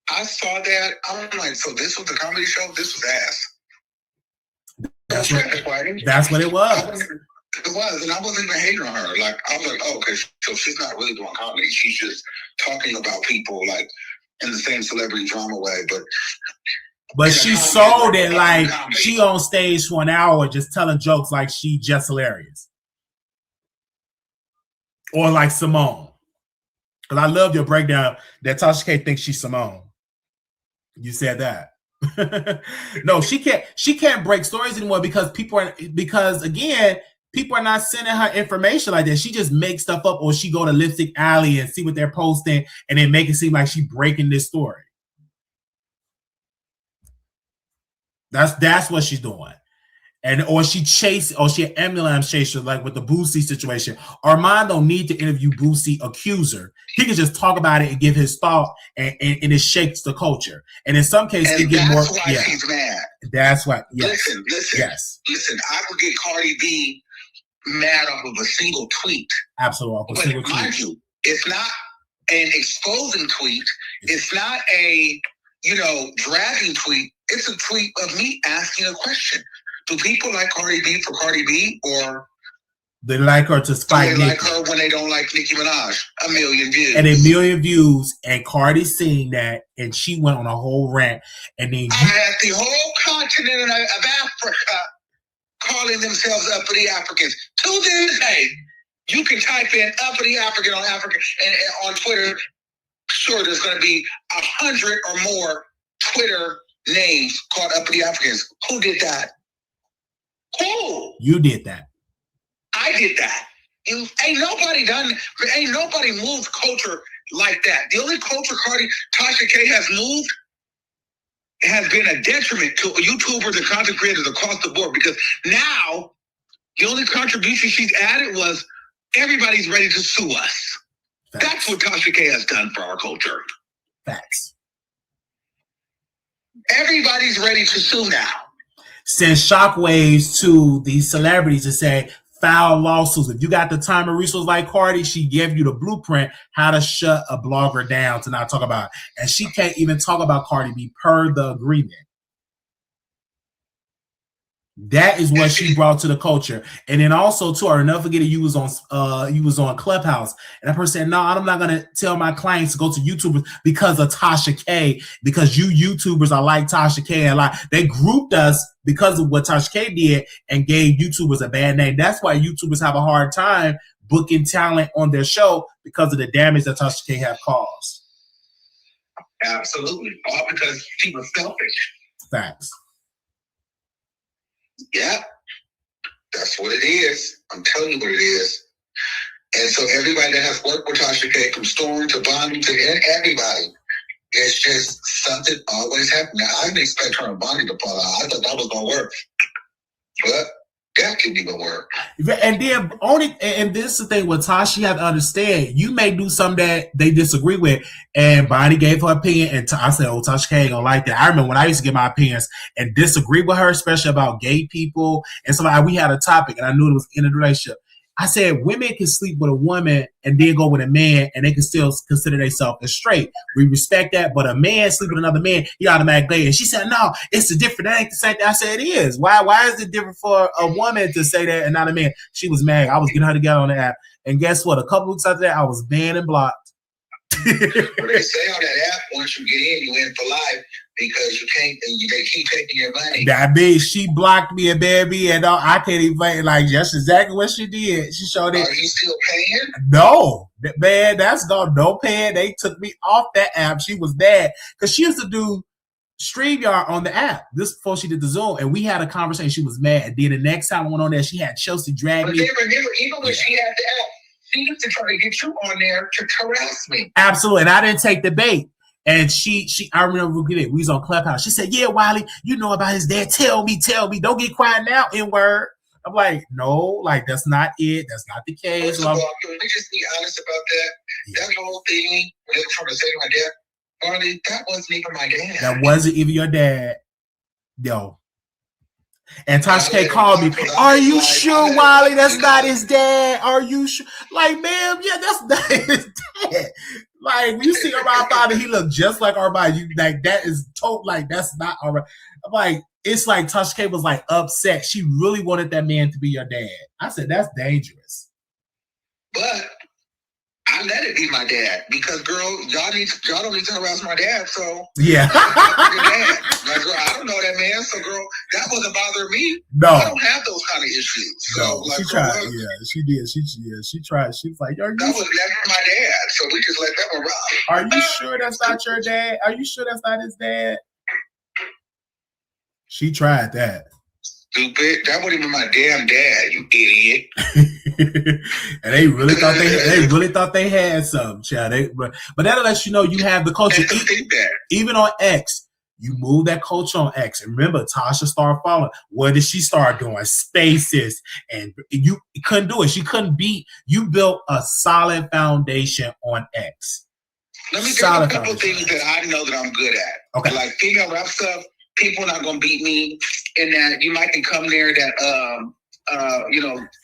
I saw that. I'm like, so this was the comedy show? This was ass. That's what it was. It was, and I wasn't even hating on her. Like, I was like, oh, okay, so she's not really doing comedy. She's just talking about people, like, in the same celebrity drama way, But she sold it like she on stage for an hour just telling jokes like she just hilarious. Or like Simone. Because I love your breakdown that Tasha K thinks she's Simone. You said that. No, she can't break stories anymore because again, people are not sending her information like that. She just makes stuff up, or she go to Lipstick Alley and see what they're posting and then make it seem like she's breaking this story. That's what she's doing. Or she ambulance chaser, like with the Boosie situation. Armon don't need to interview Boosie, accuse her. He can just talk about it and give his thought, and it shakes the culture. And in some cases, it get more. That's why she's mad. That's why. Yes. Listen. Yes. Listen. I would get Cardi B mad off of a single tweet. Absolutely. But mind you, it's not an exposing tweet. It's not a dragging tweet. It's a tweet of me asking a question. Do people like Cardi B for Cardi B, or they like her to spite Nicki? Like her when they don't like Nicki Minaj? 1 million views. And 1 million views, and Cardi seen that, and she went on a whole rant. And then I had the whole continent of Africa calling themselves uppity Africans. To this day, you can type in uppity African on Africa and on Twitter. Sure, there's going to be 100 or more Twitter names called uppity Africans. Who did that? Who? You did that. I did that. Ain't nobody moved culture like that. The only culture Tasha K has moved has been a detriment to YouTubers and content creators across the board, because now the only contribution she's added was everybody's ready to sue us. Facts. That's what Tasha K has done for our culture. Facts. Everybody's ready to sue now. Send shockwaves to these celebrities to say, file lawsuits. If you got the time and resources like Cardi, she gave you the blueprint how to shut a blogger down to not talk about it. And she can't even talk about Cardi B per the agreement. That is what she brought to the culture. And then also too, I'll never forget it, you was on Clubhouse, and that person said, no, I'm not gonna tell my clients to go to YouTubers because of Tasha K, because you YouTubers are like Tasha K, and like they grouped us because of what Tasha K did and gave YouTubers a bad name. That's why YouTubers have a hard time booking talent on their show because of the damage that Tasha K have caused. Absolutely. All because she was selfish. Facts. Yeah. That's what it is. I'm telling you what it is. And so everybody that has worked with Tasha K, from Storm to Bonnie to everybody, it's just something always happening. I didn't expect her and Bonnie to fall out. I thought that was going to work. But that didn't even work. And then and this is the thing with Tasha, you have to understand, you may do something that they disagree with, and Bonnie gave her opinion, and I said, oh, Tasha K ain't gonna like that. I remember when I used to give my opinions and disagree with her, especially about gay people, and so we had a topic, and I knew it was in a relationship. I said, women can sleep with a woman and then go with a man, and they can still consider themselves as straight. We respect that, but a man sleep with another man, he automatically gay. And she said, no, it's a different, that ain't the same thing. I said, it is. Why is it different for a woman to say that and not a man? She was mad. I was getting her together on the app. And guess what? A couple weeks after that, I was banned and blocked. Well, they say on that app, once you get in, you in for life because you can't, they keep taking your money. That means she blocked me and banned me, and I can't even, like, that's exactly what she did. She showed it. Are you still paying? No, man, that's no paying. They took me off that app. She was mad because she used to do StreamYard on the app. This before she did the Zoom, and we had a conversation. She was mad. And then the next time I went on there, she had Chelsea drag me. But remember, even when she had the app, she used to try to get you on there to harass me. Absolutely, and I didn't take the bait. And I remember we was on Clubhouse. She said, "Yeah, Wiley, you know about his dad. Tell me. Don't get quiet now, N-word." I'm like, no, like that's not it. That's not the case. First of all, can we just be honest about that? Yeah. That whole thing, when they were trying to say to my dad, Marley, that wasn't even my dad. That wasn't even your dad. No. And Tasha K called me. Are you sure, Wiley? That's not his dad. Are you sure? Like, ma'am, yeah, that's not his dad. Like, when you see our father, he looked just like our body. Like, that is total. Like, that's not all right. I'm like, it's like Tasha K was like upset. She really wanted that man to be your dad. I said, that's dangerous. But I let it be my dad because, girl, y'all don't need to harass my dad. So yeah, your dad. Like, girl, I don't know that man. So, girl, that wasn't bothering me. No, I don't have those kind of issues. So, no, like, she tried. Yeah, she did. She tried. She was like, "That was never my dad." So we just let that one ride. Are you sure that's not your dad? Are you sure that's not his dad? She tried that. Stupid. That wasn't even my damn dad, you idiot. And they really thought they had something, child. But that'll let you know you have the culture. Even on X, you move that culture on X. And remember, Tasha started following. What did she start doing? Spaces. And you couldn't do it. She couldn't beat. You built a solid foundation on X. Let me tell you a couple things that I know that I'm good at. Okay. Like female rap stuff. People not gonna beat me in that. You might can come there that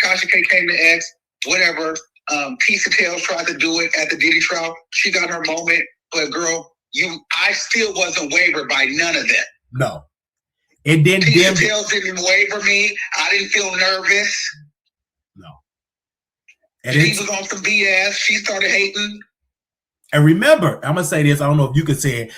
Tasha K came to X, whatever. Tisa Tales tried to do it at the Diddy trial. She got her moment, but girl, I still wasn't wavered by none of that. No, it didn't. Tisa Tales didn't waver me. I didn't feel nervous. No, and she was on some BS. She started hating. And remember, I'm gonna say this. I don't know if you could say it.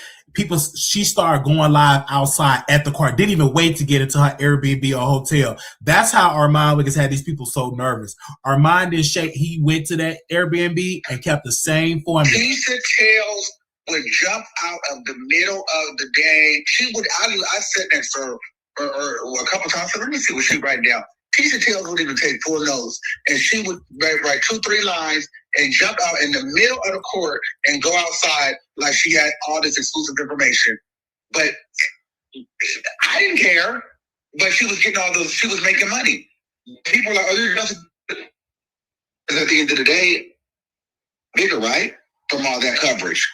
She started going live outside at the car. Didn't even wait to get into her Airbnb or hotel. That's how Armon Wiggins had these people so nervous. Armon didn't shake. He went to that Airbnb and kept the same formula. Tisa Tales would jump out of the middle of the day. She would. I said that for a couple times. So let me see what she write down. Tisa Tales would even take 4 notes, and she would write 2-3 lines and jump out in the middle of the court and go outside like she had all this exclusive information. But I didn't care. But she was getting all those. She was making money. People are like, oh, because at the end of the day, bigger, right? From all that coverage.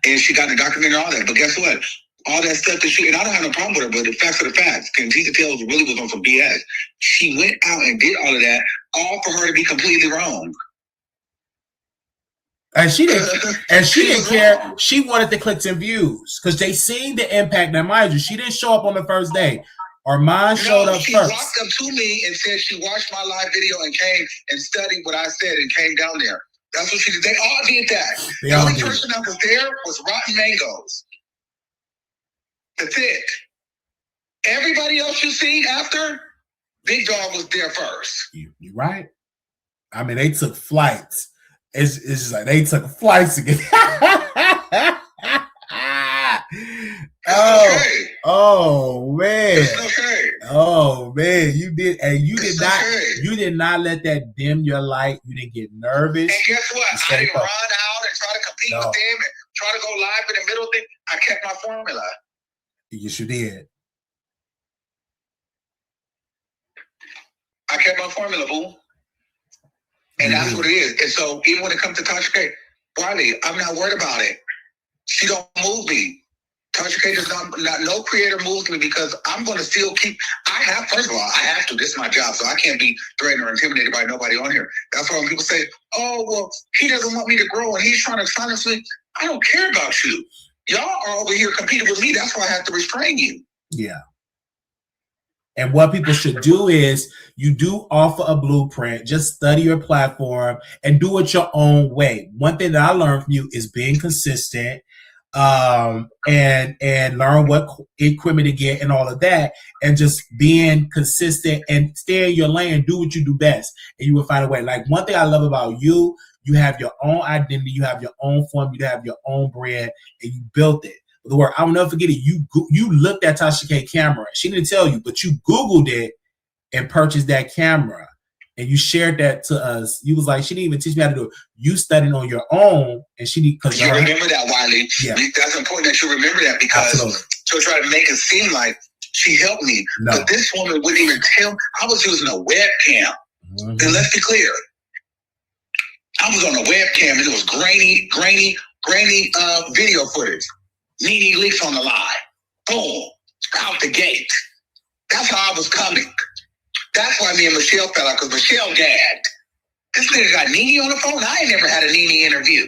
And she got the documentary and all that. But guess what? All that stuff that and I don't have no problem with her, but the facts are the facts. And Tisa Tales really was on some BS. She went out and did all of that, all for her to be completely wrong. And she didn't care. Wrong. She wanted the clicks and views because they seen the impact. Now, mind you, she didn't show up on the first day. Armon showed up first. She walked up to me and said she watched my live video and came and studied what I said and came down there. That's what she did. They all did that. The only person that was there was Rotten Mangoes. That's it. Everybody else you see after, Big Dog was there first. You're right. I mean, they took flights. It's just like they took flights again. Oh man. Oh man, you did, and you did not let that dim your light. You didn't get nervous. And guess what? I didn't run out and try to compete with them and try to go live in the middle thing. I kept my formula. Yes, you did. I kept my formula, boo. And that's what it is. And so even when it comes to Tasha K, Wiley, I'm not worried about it. She don't move me. Tasha K does not, no creator moves me because I'm going to still keep, first of all, I have to. This is my job, so I can't be threatened or intimidated by nobody on here. That's why when people say, oh, well, he doesn't want me to grow and he's trying to silence me. I don't care about you. Y'all are over here competing with me. That's why I have to restrain you. Yeah. And what people should do is you do offer a blueprint, just study your platform and do it your own way. One thing that I learned from you is being consistent, and learn what equipment to get and all of that, and just being consistent and stay in your lane, do what you do best, and you will find a way. Like one thing I love about you, you have your own identity, you have your own form, you have your own brand, and you built it. The word, I will never forget it. You looked at Tasha K camera. She didn't tell you, but you Googled it and purchased that camera, and you shared that to us. You was like, she didn't even teach me how to do it. You studied on your own, and she didn't. You remember that, Wiley? Yeah. That's important that you remember that because she'll try to make it seem like she helped me, but this woman wouldn't even tell. I was using a webcam, and let's be clear, I was on a webcam, and it was grainy video footage. Nene leaks on the line. Boom. Out the gate. That's how I was coming. That's why me and Michelle fell out, because Michelle gagged. This nigga got Nene on the phone. I ain't never had a Nene interview.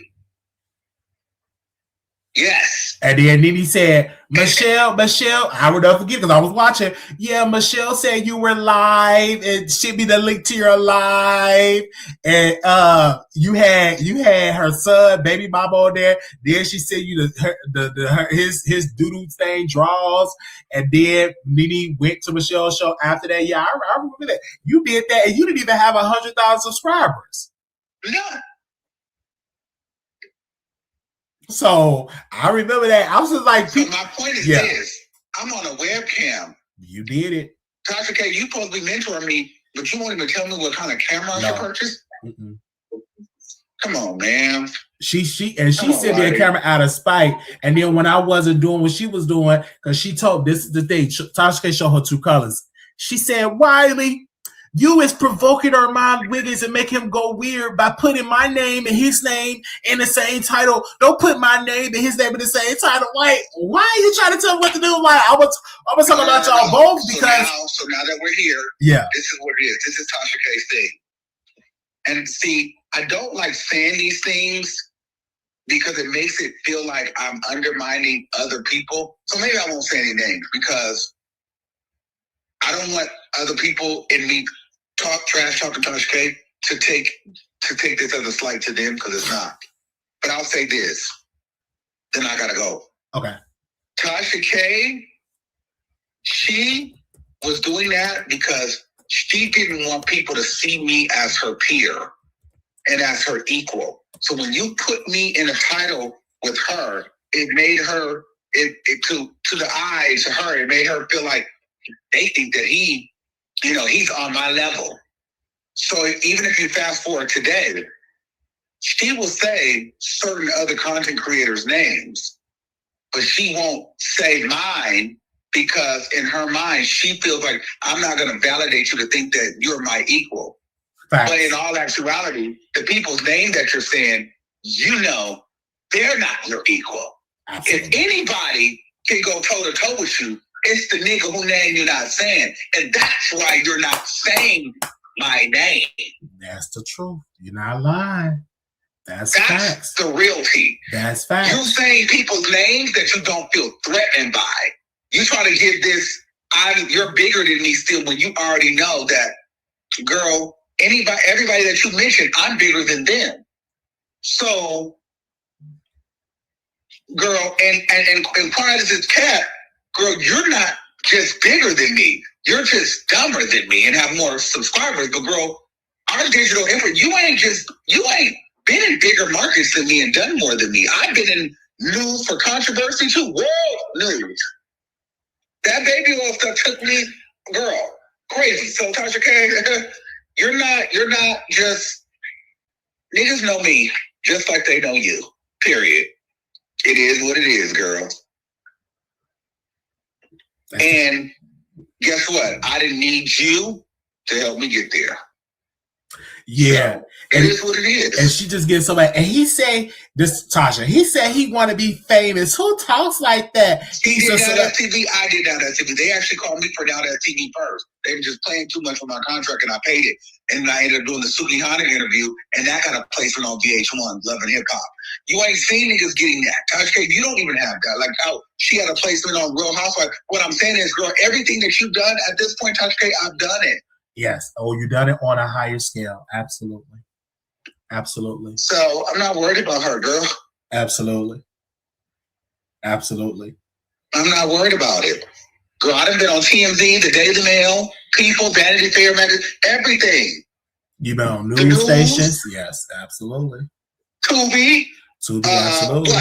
Yes. And then Nene said, Michelle, I would never forget because I was watching. Yeah, Michelle said you were live and sent me the link to your live. And you had her son, baby mama on there. Then she sent you his doodoo stain draws. And then Nene went to Michelle's show after that. Yeah, I remember that. You did that, and you didn't even have 100,000 subscribers. None. So I remember that. I was just like, so my point is this: I'm on a webcam. You did it. Tasha K, you supposed to be mentoring me, but you won't even tell me what kind of camera I should purchase? Come on, man. She sent me a camera out of spite. And then when I wasn't doing what she was doing, because she told, this is the thing, Tasha K showed her two colors. She said, Wiley, you is provoking Armon Wiggins and make him go weird by putting my name and his name in the same title. Don't put my name and his name in the same title. Like, why are you trying to tell me what to do? Like, I was talking about y'all both because. So now that we're here, this is what it is. This is Tasha K's thing. And see, I don't like saying these things because it makes it feel like I'm undermining other people. So maybe I won't say any names because I don't want other people in me trash talking Tasha K to take this as a slight to them, because it's not. But I'll say this, then I gotta go. Okay. Tasha K, she was doing that because she didn't want people to see me as her peer and as her equal. So when you put me in a title with her, it made her to the eyes of her, it made her feel like they think that he's on my level. So even if you fast forward today, she will say certain other content creators' names, but she won't say mine because in her mind, she feels like I'm not going to validate you to think that you're my equal. Facts. But in all actuality, the people's name that you're saying, they're not your equal. Absolutely. If anybody can go toe to toe with you, it's the nigga whose name you're not saying. And that's why you're not saying my name. That's the truth. You're not lying. That's facts. The realty. That's facts. You saying people's names that you don't feel threatened by. You try to give this, you're bigger than me still when you already know that, girl, everybody that you mentioned, I'm bigger than them. So, girl, and quiet as it's kept, girl, you're not just bigger than me. You're just dumber than me and have more subscribers. But girl, our our digital info, you ain't been in bigger markets than me and done more than me. I've been in news for controversy too. World news. That baby oil stuff took me, girl, crazy. So Tasha K, you're not just, niggas know me just like they know you. Period. It is what it is, girl. And guess what? I didn't need you to help me get there. Yeah. So, it is what it is. And she just gets somebody. And he said, this Tasha, he said he want to be famous. Who talks like that? He did Now That's TV. I did Now That's TV. They actually called me for Now That's TV first. They were just playing too much for my contract, and I paid it. And I ended up doing the Suki Hana interview, and that got a placement on VH1, Love and Hip Hop. You ain't seen niggas getting that. Tasha K, you don't even have that. Like how she had a placement on Real Housewives. What I'm saying is, girl, everything that you've done at this point, Tasha K, I've done it. Yes. Oh, you done it on a higher scale. Absolutely. Absolutely. So I'm not worried about her, girl. Absolutely. Absolutely. I'm not worried about it. Girl, I done been on TMZ, the Daily Mail, People, Vanity Fair, magazine, everything. You been on news stations? Yes, absolutely. Tubi, absolutely.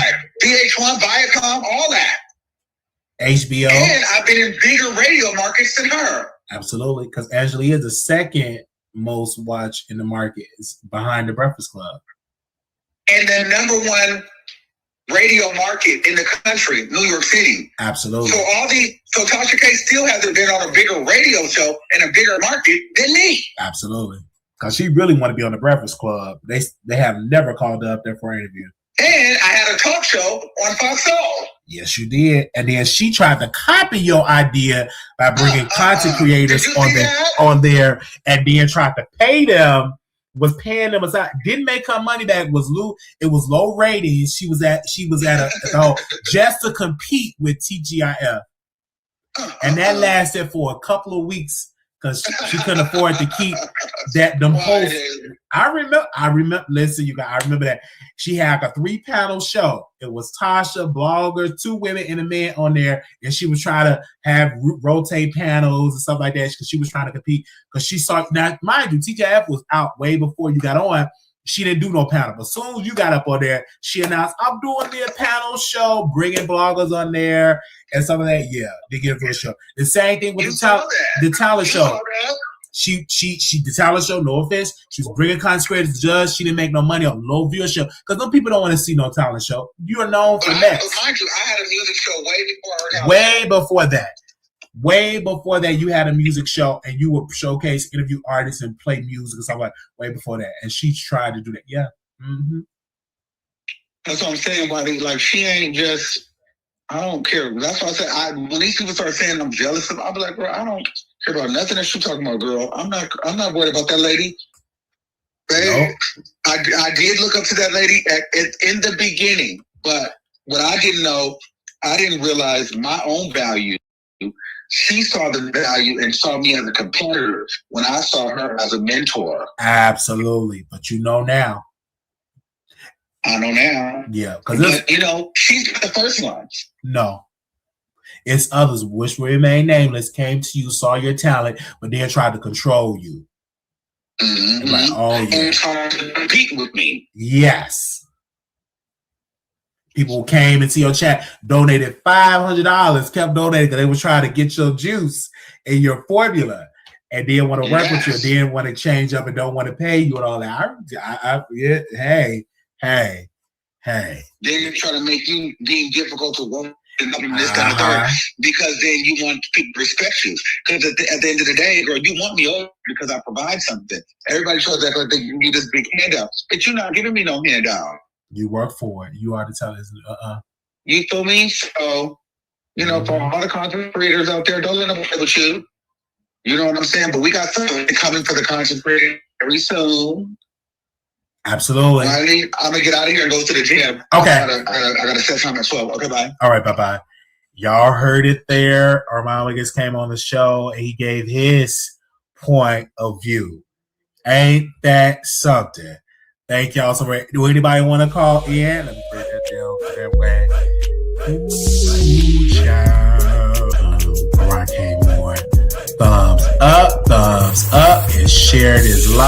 VH1, Viacom, all that. HBO. And I've been in bigger radio markets than her. Absolutely, because Angela is the second most watched in the market, is behind the Breakfast Club. And the number one radio market in the country, New York City. Absolutely. So Tasha K still hasn't been on a bigger radio show in a bigger market than me. Absolutely. Because she really want to be on the Breakfast Club. They have never called her up there for an interview. And I had a talk show on Fox Soul. Yes, you did. And then she tried to copy your idea by bringing content creators on there, and then tried to pay them, was paying them aside, didn't make her money back, it was low ratings. She was at a just to compete with TGIF. And that lasted for a couple of weeks because she couldn't afford to keep them hosts. I remember. Listen, you guys, I remember that she had a 3-panel show. It was Tasha, blogger, 2 women and a man on there, and she was trying to have rotate panels and stuff like that because she was trying to compete. Because she saw, now mind you, TGIF was out way before you got on. She didn't do no panel, but as soon as you got up on there, she announced, "I'm doing me a panel show, bringing bloggers on there and stuff like that." Yeah, they get a show. The same thing with the talent show. She the talent show, no offense, she was bringing content creators to judge. She didn't make no money on low viewership because some people don't want to see no talent show. You are known for that. Mind you, I had a music show way before. Way before that, you had a music show and you would showcase, interview artists, and play music and stuff like. Way before that, and she tried to do that. Yeah, That's what I'm saying. Like she ain't just. I don't care. That's why I said when these people start saying I'm jealous of, I'll be like, bro, I don't care about nothing that you're talking about, girl. I'm not worried about that lady. Babe, no. I did look up to that lady in the beginning, but what I didn't know, I didn't realize my own value. She saw the value and saw me as a competitor when I saw her as a mentor. Absolutely. But you know now. I know now. Yeah. But, she's the first one. No. It's others, which remain nameless, came to you, saw your talent, but then tried to control you. Mm-hmm. Like, oh, yeah. And tried to compete with me. Yes. People came into your chat, donated $500, kept donating because they were trying to get your juice and your formula, and didn't want to work with you, didn't want to change up, and don't want to pay you and all that. Hey. Then they try to make you deem difficult to work and this kind of thing, because then you want people to respect you. Because at the end of the day, girl, you want me over because I provide something. Everybody shows that like they give you this big handout, but you're not giving me no handout. You work for it. You are the talent. You feel me? So, for all the content creators out there, don't let them play with you. You know what I'm saying? But we got something coming for the content creator very soon. Absolutely. I'm going to get out of here and go to the gym. Okay. I got to set time at 12. Okay, bye. All right, bye-bye. Y'all heard it there. Armon Wiggins came on the show and he gave his point of view. Ain't that something? Thank y'all so much. Do anybody want to call in? Let me put that down that way. Ooh, child. All right, came on. Thumbs up, and share this live.